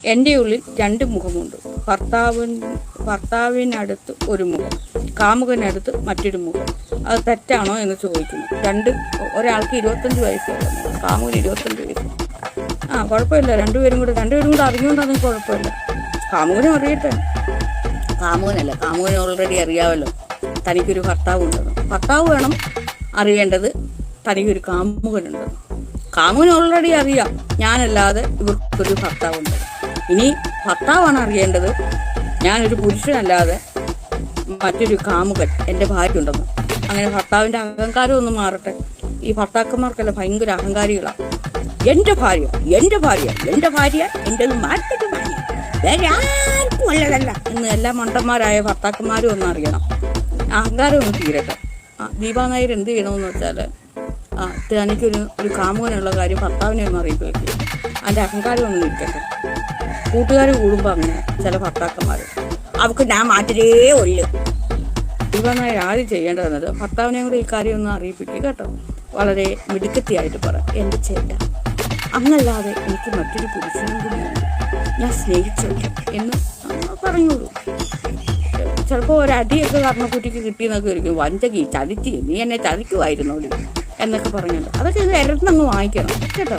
എൻ്റെ ഉള്ളിൽ രണ്ട് മുഖമുണ്ട്. ഭർത്താവിനടുത്ത് ഒരു മുഖം, കാമുകനടുത്ത് മറ്റൊരു മുഖം. അത് തെറ്റാണോ എന്ന് ചോദിക്കുന്നു. ഒരാൾക്ക് 25 വയസ്സുള്ള കാമുകന് 25 വയസ്സ്. കുഴപ്പമില്ല, രണ്ടുപേരും കൂടെ അറിഞ്ഞുകൊണ്ടാണെങ്കിൽ കുഴപ്പമില്ല. കാമുകനും അറിയട്ടെ. കാമുകന് ഓൾറെഡി അറിയാമല്ലോ തനിക്കൊരു ഭർത്താവ് ഉണ്ടെന്ന്. ഭർത്താവ് വേണം അറിയേണ്ടത് തനിക്കൊരു കാമുകനുണ്ടെന്ന്. കാമുകന് ഓൾറെഡി അറിയാം ഞാനല്ലാതെ ഇവർക്കൊരു ഭർത്താവുണ്ട്. ഇനി ഭർത്താവാണ് അറിയേണ്ടത് ഞാനൊരു പുരുഷനല്ലാതെ മറ്റൊരു കാമുകൻ എൻ്റെ ഭാര്യ ഉണ്ടെന്ന്. അങ്ങനെ ഭർത്താവിൻ്റെ അഹങ്കാരം ഒന്ന് മാറട്ടെ. ഈ ഭർത്താക്കന്മാർക്കെല്ലാം ഭയങ്കര അഹങ്കാരികളാണ്. എൻ്റെ ഭാര്യ എൻ്റെത് മറ്റൊരു ഭാര്യ, വേറെ ആർക്കും ഉള്ളതല്ല എന്ന് എല്ലാ മണ്ടന്മാരായ ഭർത്താക്കന്മാരും ഒന്ന് അറിയണം. അഹങ്കാരം ഒന്ന് തീരട്ടെ. ദീപാ നായർ എന്ത് ചെയ്യണമെന്ന് വെച്ചാൽ തനിക്കൊരു കാമുകനുള്ള കാര്യം ഭർത്താവിനെ ഒന്ന് അറിയിപ്പിക്കും. അതിൻ്റെ അഹങ്കാരം ഒന്ന് നിൽക്കട്ടെ. കൂട്ടുകാർ കൂടുമ്പോൾ അങ്ങനെ ചില ഭർത്താക്കന്മാർ അവർക്ക് ഞാൻ മാറ്റരേ ഉള്ളു. ദീപാ നായർ ആദ്യം ചെയ്യേണ്ടതെന്നത് ഭർത്താവിനെ കൂടെ ഈ കാര്യം ഒന്ന് അറിയിപ്പിക്കുക കേട്ടോ. വളരെ മിടുക്കത്തിയായിട്ട് പറ, എൻ്റെ ചേട്ട അങ്ങല്ലാതെ എനിക്ക് മറ്റൊരു പുരുഷനും കൂടിയുണ്ട്, ഞാൻ സ്നേഹിച്ചില്ല എന്ന് പറഞ്ഞോളൂ. ചിലപ്പോൾ ഒരടിയൊക്കെ കർണക്കുറ്റിക്ക് കിട്ടിയെന്നൊക്കെ ഇരിക്കും. വഞ്ചകി, ചതിച്ച്, നീ എന്നെ ചതിക്കുമായിരുന്നോളൂ എന്നൊക്കെ പറഞ്ഞല്ലോ. അതൊക്കെ ഇരന്നങ്ങ് വാങ്ങിക്കണം കേട്ടോ.